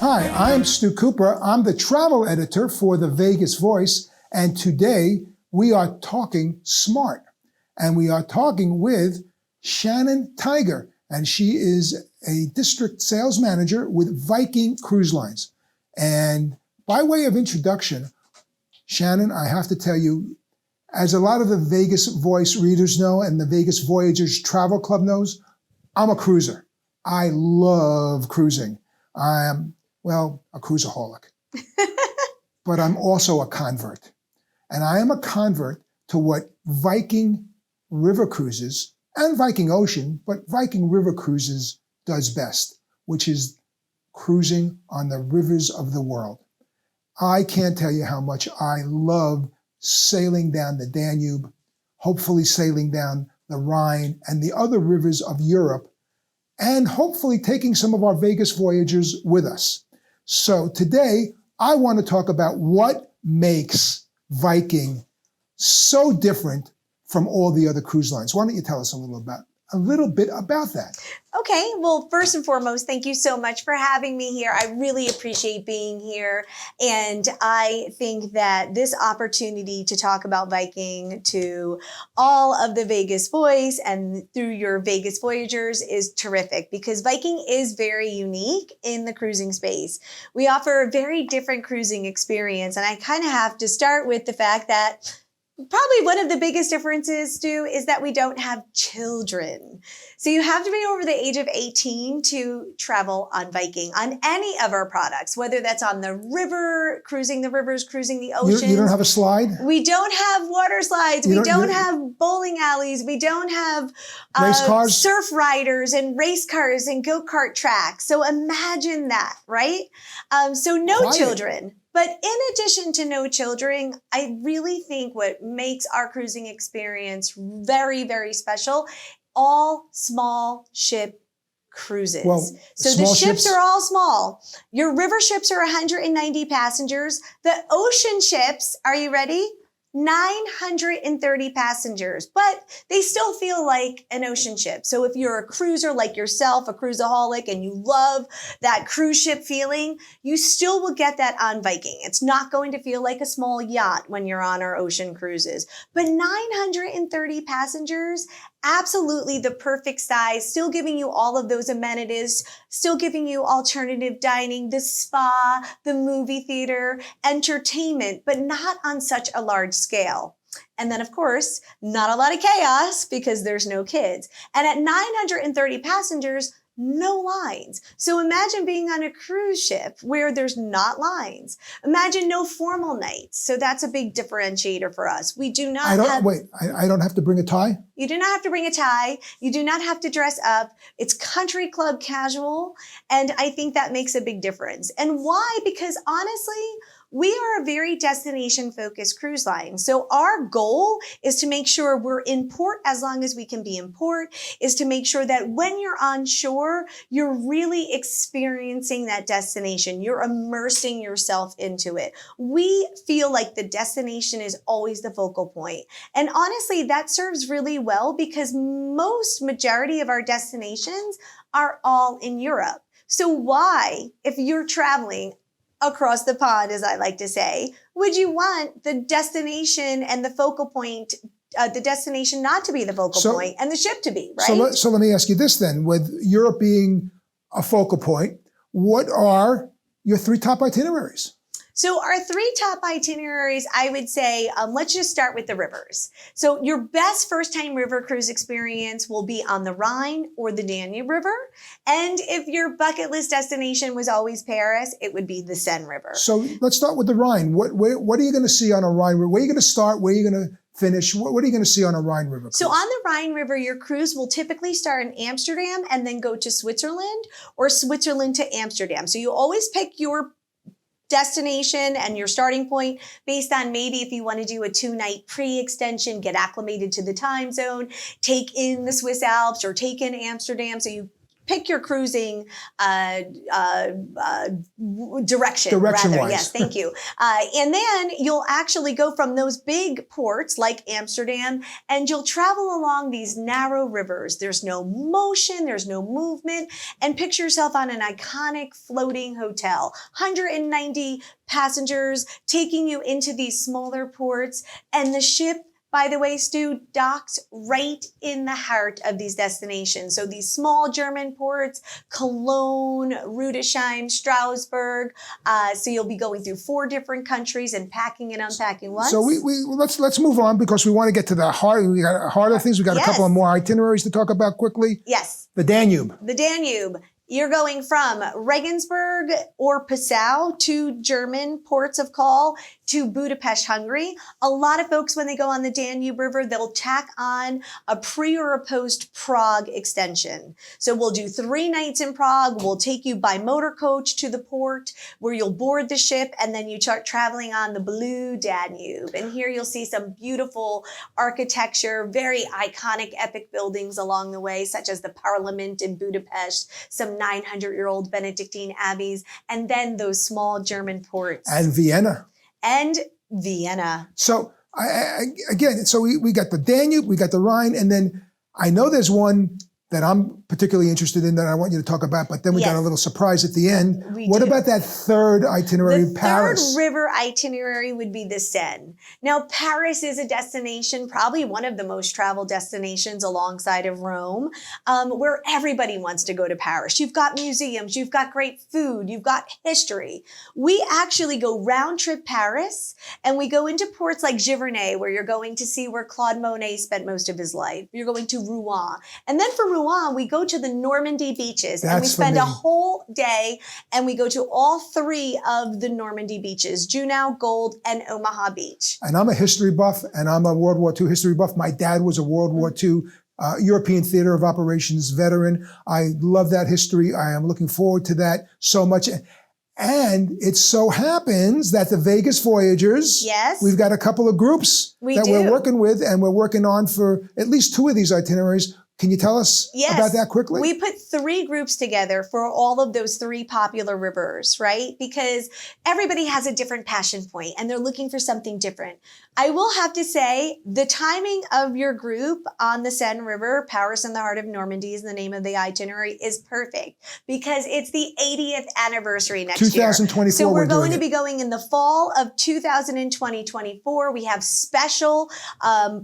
Hi, I'm Stu Cooper. I'm the travel editor for the Vegas Voice, and today we are talking smart. And we are talking with Shannon Tiger, and she is a district sales manager with Viking Cruise Lines. And by way of introduction, Shannon, I have to tell you, as a lot of the Vegas Voice readers know and the Vegas Voyagers Travel Club knows, I'm a cruiser. I love cruising. I'm, well, a cruisaholic. But I'm also a convert. And I am a convert to what Viking River Cruises and Viking Ocean, but Viking River Cruises does best, which is cruising on the rivers of the world. I can't tell you how much I love sailing down the Danube, hopefully sailing down the Rhine and the other rivers of Europe, and hopefully taking some of our Vegas Voyagers with us. So today, I want to talk about what makes Viking so different from all the other cruise lines. Why don't you tell us a little bit about that? Okay, well, first and foremost, thank you so much for having me here. I really appreciate being here. And I think that this opportunity to talk about Viking to all of the Vegas Voice and through your Vegas Voyagers is terrific because Viking is very unique in the cruising space. We offer a very different cruising experience. And I kind of have to start with the fact that probably one of the biggest differences, Stu, is that we don't have children. So you have to be over the age of 18 to travel on Viking, on any of our products, whether that's on the river, cruising the rivers, cruising the oceans. You don't have a slide? We don't have water slides. We don't have bowling alleys. We don't have race cars? Surf riders and race cars and go-kart tracks. So imagine that, right? So no children. But in addition to no children, I really think what makes our cruising experience very, very special, all small ship cruises. Well, so the ships are all small. Your river ships are 190 passengers. The ocean ships, are you ready? 930 passengers, but they still feel like an ocean ship. So if you're a cruiser like yourself, a cruisaholic, and you love that cruise ship feeling, you still will get that on Viking. It's not going to feel like a small yacht when you're on our ocean cruises, but 930 passengers, absolutely the perfect size, still giving you all of those amenities, still giving you alternative dining, the spa, the movie theater, entertainment, but not on such a large scale. And then, of course, not a lot of chaos because there's no kids. And at 930 passengers, no lines. So imagine being on a cruise ship where there's not lines. Imagine no formal nights. So that's a big differentiator for us. We do not I don't have to bring a tie? You do not have to bring a tie. You do not have to dress up. It's country club casual. And I think that makes a big difference. And why? Because honestly, we are a very destination-focused cruise line. So our goal is to make sure we're in port as long as we can be in port, is to make sure that when you're on shore, you're really experiencing that destination. You're immersing yourself into it. We feel like the destination is always the focal point. And honestly, that serves really well because majority of our destinations are all in Europe. So why, if you're traveling across the pond, as I like to say, would you want the destination and the focal point, the destination not to be the focal point and the ship to be, right? So let me ask you this then. With Europe being a focal point, what are your 3 top itineraries? So our 3 top itineraries, I would say, let's just start with the rivers. So your best first-time river cruise experience will be on the Rhine or the Danube River. And if your bucket list destination was always Paris, it would be the Seine River. So let's start with the Rhine. What are you going to see on a Rhine River? Where are you going to start? Where are you going to finish? What are you going to see on a Rhine River cruise? So on the Rhine River, your cruise will typically start in Amsterdam and then go to Switzerland or Switzerland to Amsterdam. So you always pick your destination and your starting point based on maybe if you want to do a 2-night pre-extension, get acclimated to the time zone, take in the Swiss Alps or take in Amsterdam. So you pick your cruising direction rather. Wise. Yes, thank you. And then you'll actually go from those big ports like Amsterdam, and you'll travel along these narrow rivers. There's no motion, there's no movement, and picture yourself on an iconic floating hotel. 190 passengers taking you into these smaller ports, and the ship, by the way, Stu, docks right in the heart of these destinations. So these small German ports, Cologne, Rudesheim, Strasbourg. So you'll be going through 4 different countries and packing and unpacking once. So let's move on, because we want to get to the heart. We got harder things. We got a couple of more itineraries to talk about quickly. Yes. The Danube. The Danube. You're going from Regensburg or Passau, 2 German ports of call, to Budapest, Hungary. A lot of folks, when they go on the Danube River, they'll tack on a pre or a post Prague extension. So we'll do 3 nights in Prague. We'll take you by motor coach to the port where you'll board the ship, and then you start traveling on the blue Danube. And here you'll see some beautiful architecture, very iconic, epic buildings along the way, such as the Parliament in Budapest, some 900-year-old Benedictine abbeys, and then those small German ports. And Vienna. So again, so we got the Danube, we got the Rhine, and then I know there's one that I'm particularly interested in that I want you to talk about, but then we got a little surprise at the end. What about that third itinerary, Paris? The third river itinerary would be the Seine. Now, Paris is a destination, probably one of the most traveled destinations alongside of Rome, where everybody wants to go to Paris. You've got museums, you've got great food, you've got history. We actually go round trip Paris, and we go into ports like Giverny, where you're going to see where Claude Monet spent most of his life. You're going to Rouen. And then from Rouen, we go to the Normandy beaches, and we spend a whole day, and we go to all 3 of the Normandy beaches, Junau, Gold, and Omaha Beach. And I'm a history buff, and I'm a World War II history buff. My dad was a World War II European Theater of Operations veteran. I love that history. I am looking forward to that so much. And it so happens that the Vegas Voyagers, we've got a couple of groups we're working with, and we're working on for at least 2 of these itineraries. Can you tell us about that quickly? We put 3 groups together for all of those 3 popular rivers, right? Because everybody has a different passion point, and they're looking for something different. I will have to say the timing of your group on the Seine River, Paris in the heart of Normandy is the name of the itinerary, is perfect because it's the 80th anniversary next year. 2024. So we're going to be going in the fall of 2024. We have special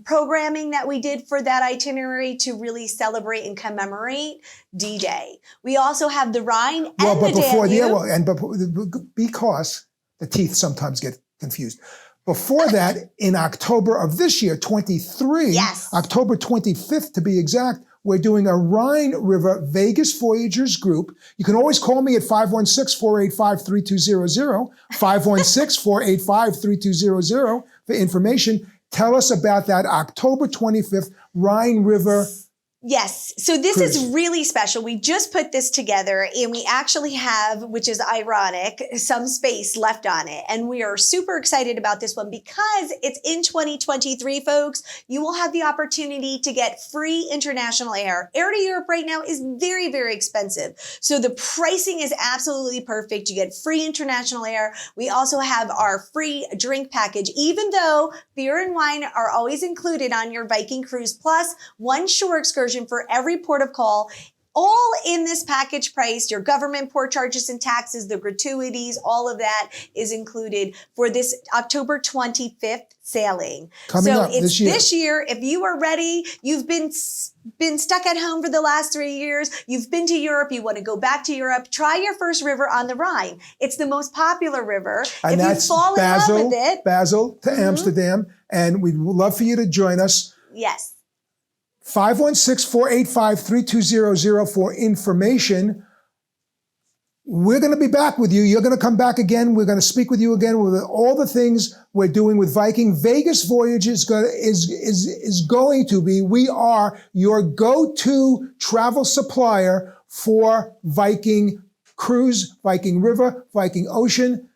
programming that we did for that itinerary to really celebrate and commemorate D-Day. We also have the Rhine and the Danube. Because the teeth sometimes get confused. Before that, in October of this year, 23, October 25th to be exact, we're doing a Rhine River Vegas Voyagers group. You can always call me at 516-485-3200, 516-485-3200 for information. Tell us about that October 25th Rhine River. Yes. So this is really special. We just put this together, and we actually have, which is ironic, some space left on it. And we are super excited about this one because it's in 2023, folks. You will have the opportunity to get free international air. Air to Europe right now is very, very expensive. So the pricing is absolutely perfect. You get free international air. We also have our free drink package, even though beer and wine are always included on your Viking cruise, plus 1 shore excursion for every port of call, all in this package price. Your government port charges and taxes, the gratuities, all of that is included for this October 25th sailing. Coming up it's this year. If you are ready, you've been stuck at home for the last 3 years, you've been to Europe, you want to go back to Europe, try your first river on the Rhine. It's the most popular river. And if you fall in love with it. Basel to Amsterdam, and we'd love for you to join us. Yes. 516-485-3200 for information. We're going to be back with you. You're going to come back again. We're going to speak with you again with all the things we're doing with Viking. Vegas Voyages is going to be, we are your go-to travel supplier for Viking Cruise, Viking River, Viking Ocean.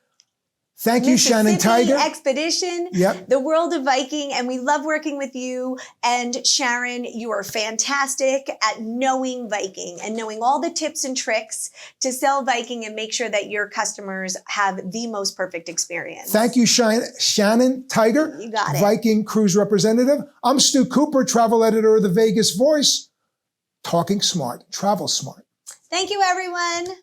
Thank you, Shannon Mississippi Tiger. Expedition, Yep. the world of Viking, and we love working with you. And Sharon, you are fantastic at knowing Viking and knowing all the tips and tricks to sell Viking and make sure that your customers have the most perfect experience. Thank you, Shannon Tiger, You got it. Viking Cruise representative. I'm Stu Cooper, travel editor of the Vegas Voice. Talking smart, travel smart. Thank you, everyone.